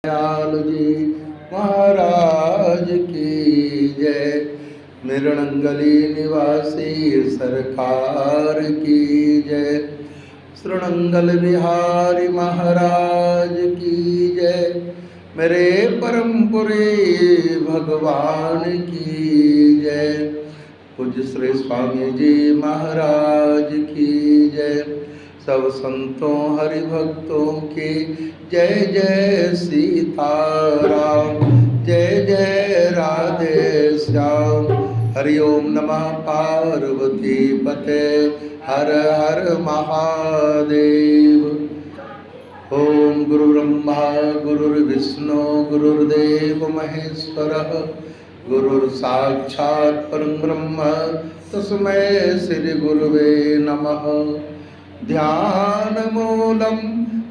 दयाल जी महाराज की जय। मृणंगली निवासी सरकार की जय। श्रृणंगल बिहारी महाराज की जय। मेरे परमपुरी भगवान की जय। पूज्य श्री स्वामी जी महाराज की जय। सब संतों हरि भक्तों की जय जय सीताराम, जय जय राधे श्याम। हरि ओम नमः पार्वती पते, हर हर महादेव। ओम गुरु ब्रह्मा गुरुर्विष्णु गुरुर्देव महेश्वरः, गुरुर्साक्षात् परं ब्रह्म तस्मै श्री गुरुवे नमः। ध्यान मूलम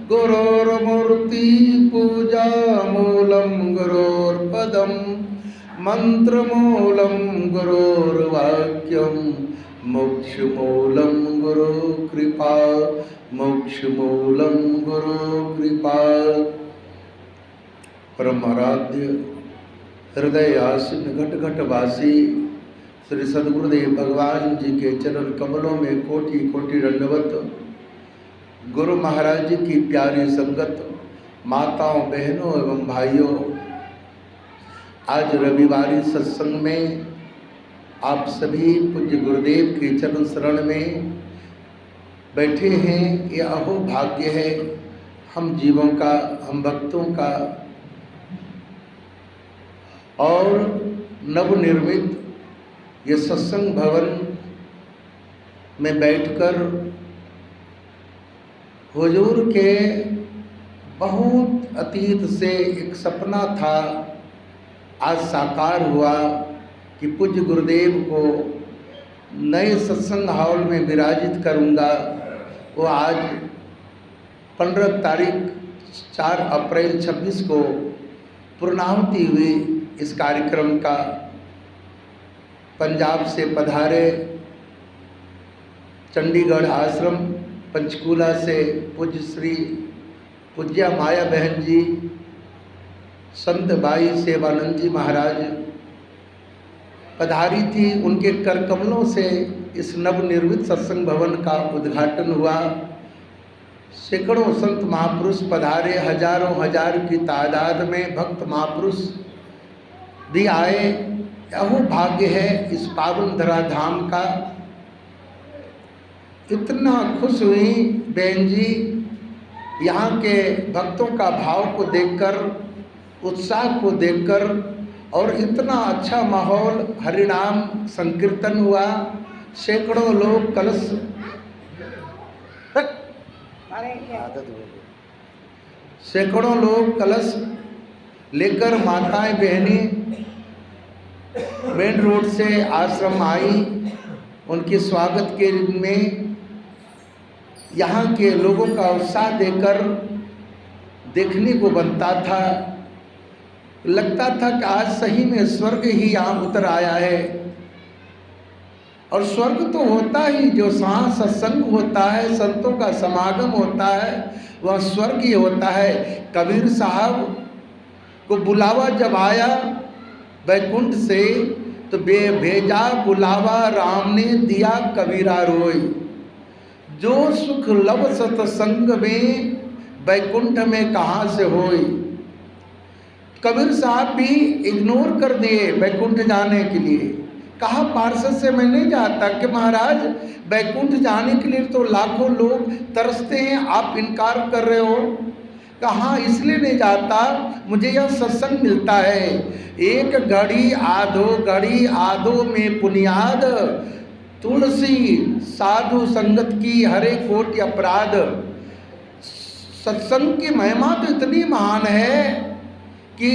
गुरोर्मूर्ति, पूजा मूलम गुरोर्पदम, मंत्र मूलम गुरोर्वाक्यम, मोक्ष मूलम गुरु कृपा, मोक्ष मूलम गुरु कृपा। परम आराध्य हृदय आसीन घट घट वासी श्री सद्गुरुदेव भगवान जी के चरण कमलों में कोटि कोटि दंडवत। गुरु महाराज जी की प्यारी संगत, माताओं बहनों एवं भाइयों, आज रविवारी सत्संग में आप सभी पूज्य गुरुदेव के चरण शरण में बैठे हैं। ये अहो भाग्य है हम जीवों का, हम भक्तों का। और नवनिर्मित ये सत्संग भवन में बैठकर हुजूर के बहुत अतीत से एक सपना था, आज साकार हुआ कि पूज्य गुरुदेव को नए सत्संग हॉल में विराजित करूंगा। वो आज 15 तारीख 4 अप्रैल 26 को पूर्णाहुति हुई। इस कार्यक्रम का पंजाब से पधारे चंडीगढ़ आश्रम पंचकूला से पूज्य श्री पूज्या माया बहन जी, संत भाई सेवानंद जी महाराज पधारी थी। उनके कर कमलों से इस नवनिर्मित सत्संग भवन का उद्घाटन हुआ। सैकड़ों संत महापुरुष पधारे, हजारों हजार की तादाद में भक्त महापुरुष भी आए। यह भाग्य है इस पावन धरा धाम का। इतना खुश हुई बहन जी यहाँ के भक्तों का भाव को देखकर, उत्साह को देखकर, और इतना अच्छा माहौल, हरिनाम संकीर्तन हुआ। सैकड़ों लोग कलश सैकड़ों लोग कलश लेकर माताएं बहनें मेन रोड से आश्रम आई। उनके स्वागत के में यहाँ के लोगों का उत्साह देकर देखने को बनता था। लगता था कि आज सही में स्वर्ग ही यहाँ उतर आया है। और स्वर्ग तो होता ही, जो यहाँ सत्संग होता है, संतों का समागम होता है, वह स्वर्ग ही होता है। कबीर साहब को बुलावा जब आया बैकुंठ से, तो भेजा बुलावा राम ने दिया कबीरा रोई। जो सुख लव सतसंग में बैकुंठ में कहाँ से होई। कबीर साहब भी इग्नोर कर दिए बैकुंठ जाने के लिए। कहा पार्षद से मैं नहीं जाता कि महाराज बैकुंठ जाने के लिए तो लाखों लोग तरसते हैं, आप इनकार कर रहे हो। कहा इसलिए नहीं जाता, मुझे यह सत्संग मिलता है। एक घड़ी आधो में पुनियाद, तुलसी साधु संगत की हरे कोटि अपराध। सत्संग की महिमा तो इतनी महान है कि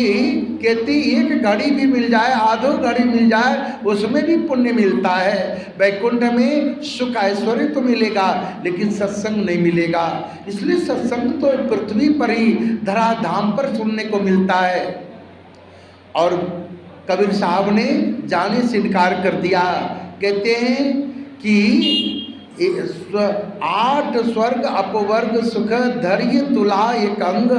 कहती एक घड़ी भी मिल जाए, आधो घड़ी मिल जाए, उसमें भी पुण्य मिलता है। वैकुंठ में सुख ऐश्वर्य तो मिलेगा, लेकिन सत्संग नहीं मिलेगा। इसलिए सत्संग तो पृथ्वी पर ही, धराधाम पर सुनने को मिलता है। और कबीर साहब ने जाने से इनकार कर दिया। कहते हैं कि आठ स्वर्ग अपवर्ग सुख धैर्य तुला एक अंग,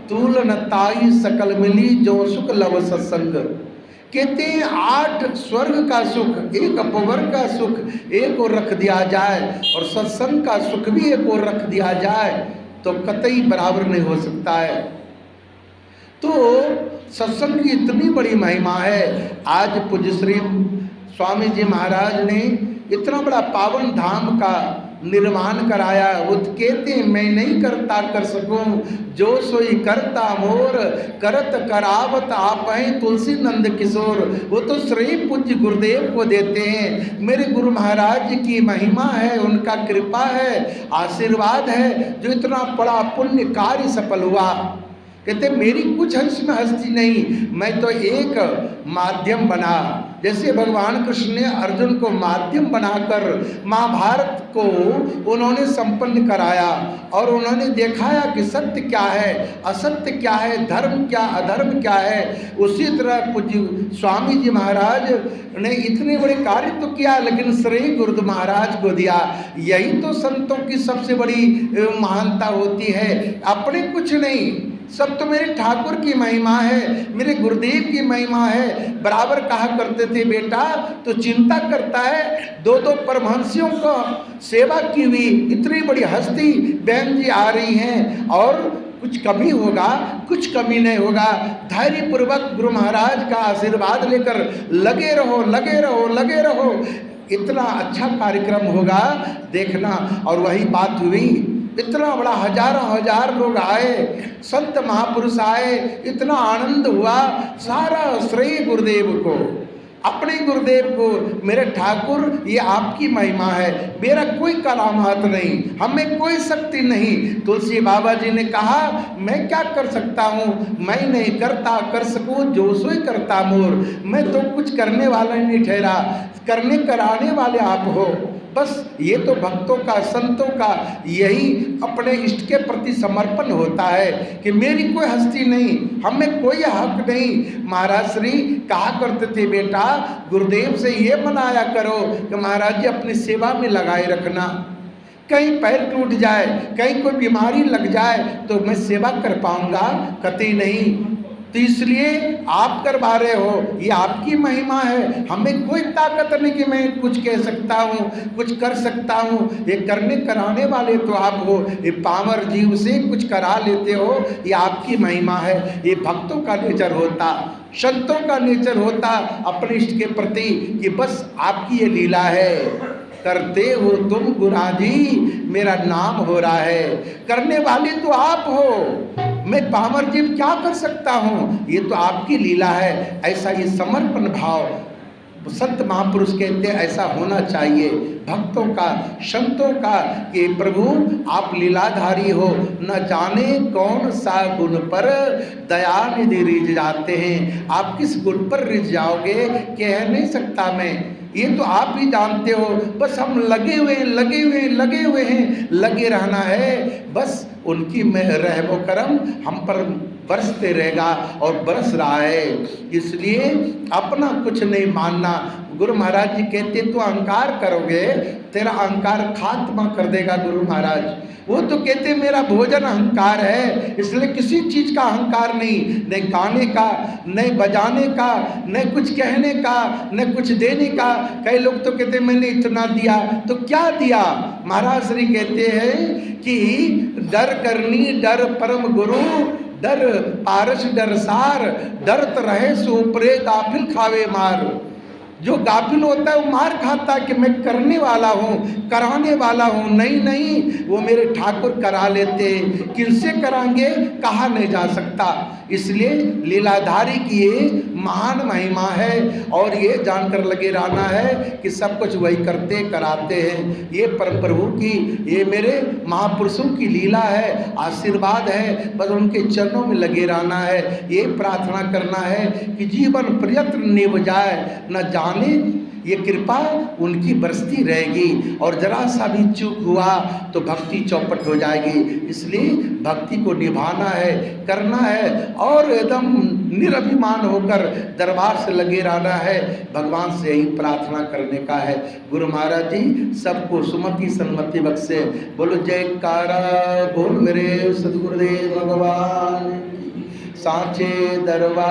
तूल न ताई सकल मिली जो सुख लव सत्संग। कहते हैं 8 स्वर्ग का सुख, एक अपवर्ग का सुख एक और रख दिया जाए और सत्संग का सुख भी एक और रख दिया जाए तो कतई बराबर नहीं हो सकता है। तो सत्संग की इतनी बड़ी महिमा है। आज पूज्य श्री स्वामी जी महाराज ने इतना बड़ा पावन धाम का निर्माण कराया। वो कहते हैं मैं नहीं करता कर सकूं, जो सोई करता मोर, करत करावत आपहीं तुलसी नंद किशोर। वो तो श्री पूज्य गुरुदेव को देते हैं। मेरे गुरु महाराज की महिमा है, उनका कृपा है, आशीर्वाद है, जो इतना बड़ा पुण्य कार्य सफल हुआ। कहते मेरी कुछ अंश में हस्ती नहीं, मैं तो एक माध्यम बना। जैसे भगवान कृष्ण ने अर्जुन को माध्यम बनाकर महाभारत को उन्होंने संपन्न कराया और उन्होंने दिखाया कि सत्य क्या है, असत्य क्या है, धर्म क्या, अधर्म क्या है। उसी तरह पूज्य स्वामी जी महाराज ने इतने बड़े कार्य तो किया, लेकिन श्रेय गुरु महाराज को दिया। यही तो संतों की सबसे बड़ी महानता होती है। अपने कुछ नहीं, सब तो मेरे ठाकुर की महिमा है, मेरे गुरुदेव की महिमा है। बराबर कहा करते थे बेटा तो चिंता करता है, 2 परमहंसियों को सेवा की हुई इतनी बड़ी हस्ती बहन जी आ रही हैं और कुछ कमी होगा, कुछ कमी नहीं होगा। धैर्य पूर्वक गुरु महाराज का आशीर्वाद लेकर लगे रहो, लगे रहो, लगे रहो, इतना अच्छा कार्यक्रम होगा देखना। और वही बात हुई, इतना बड़ा हजारों हजार लोग आए, संत महापुरुष आए, इतना आनंद हुआ। सारा श्रेय गुरुदेव को, अपने गुरुदेव को। मेरे ठाकुर ये आपकी महिमा है, मेरा कोई करामात नहीं, हमें कोई शक्ति नहीं। तुलसी बाबा जी ने कहा मैं क्या कर सकता हूँ, मैं नहीं करता कर सकूँ जो सोई करता मोर। मैं तो कुछ करने वाला नहीं ठहरा, करने कराने वाले आप हो। बस ये तो भक्तों का, संतों का यही अपने इष्ट के प्रति समर्पण होता है कि मेरी कोई हस्ती नहीं, हमें कोई हक नहीं। महाराज श्री कहा करते थे बेटा गुरुदेव से ये मनाया करो कि महाराज जी अपनी सेवा में लगाए रखना, कहीं पैर टूट जाए, कहीं कोई बीमारी लग जाए तो मैं सेवा कर पाऊंगा, कतई नहीं। तो इसलिए आप करवा रहे हो, ये आपकी महिमा है, हमें कोई ताकत नहीं कि मैं कुछ कह सकता हूँ, कुछ कर सकता हूँ। ये करने कराने वाले तो आप हो, ये पामर जीव से कुछ करा लेते हो, ये आपकी महिमा है। ये भक्तों का नेचर होता, संतों का नेचर होता अपने इष्ट के प्रति कि बस आपकी ये लीला है, करते हो तुम गुराजी, मेरा नाम हो रहा है। करने वाले तो आप हो, मैं पामर जीव क्या कर सकता हूँ, ये तो आपकी लीला है। ऐसा ये समर्पण भाव संत महापुरुष कहते हैं ऐसा होना चाहिए भक्तों का, संतों का कि प्रभु आप लीलाधारी हो, न जाने कौन सा गुण पर दया निधि रिझ जाते हैं। आप किस गुण पर रिझ जाओगे कह नहीं सकता मैं, ये तो आप ही जानते हो। बस हम लगे हुए हैं, लगे हुए हैं, लगे हुए हैं, लगे रहना है। बस उनकी रहमो करम हम पर बरसते रहेगा और बरस रहा है। इसलिए अपना कुछ नहीं मानना। गुरु महाराज जी कहते तो अहंकार करोगे तेरा अहंकार खात्मा कर देगा गुरु महाराज। वो तो कहते मेरा भोजन अहंकार है, इसलिए किसी चीज़ का अहंकार नहीं, न गाने का, न बजाने का, न कुछ कहने का, न कुछ देने का। कई लोग तो कहते मैंने इतना दिया, तो क्या दिया? महाराज श्री कहते हैं कि डर करनी डर परम गुरु, डर पारस डर सार, डरत रहे सुपरे गाफिल खावे मार। जो गाफिल होता है वो मार खाता है कि मैं करने वाला हूँ, कराने वाला हूँ। नहीं नहीं, वो मेरे ठाकुर करा लेते, किनसे कराएंगे कहा नहीं जा सकता। इसलिए लीलाधारी की ये महान महिमा है और ये जानकर लगे रहना है कि सब कुछ वही करते कराते हैं। ये परम प्रभु की, ये मेरे महापुरुषों की लीला है, आशीर्वाद है। बस उनके चरणों में लगे रहना है, ये प्रार्थना करना है कि जीवन प्रयत्न निभ जाए, न जाने ये कृपा उनकी बरसती रहेगी। और जरा सा भी चूक हुआ तो भक्ति चौपट हो जाएगी। इसलिए भक्ति को निभाना है, करना है और एकदम निरभिमान होकर दरबार से लगे रहना है, भगवान से यही प्रार्थना करने का है। गुरु महाराज जी सबको सुमति सन्मति बख्शे। बोलो जयकारा बोल मेरे सदगुरुदेव भगवान की। सांचे दरबार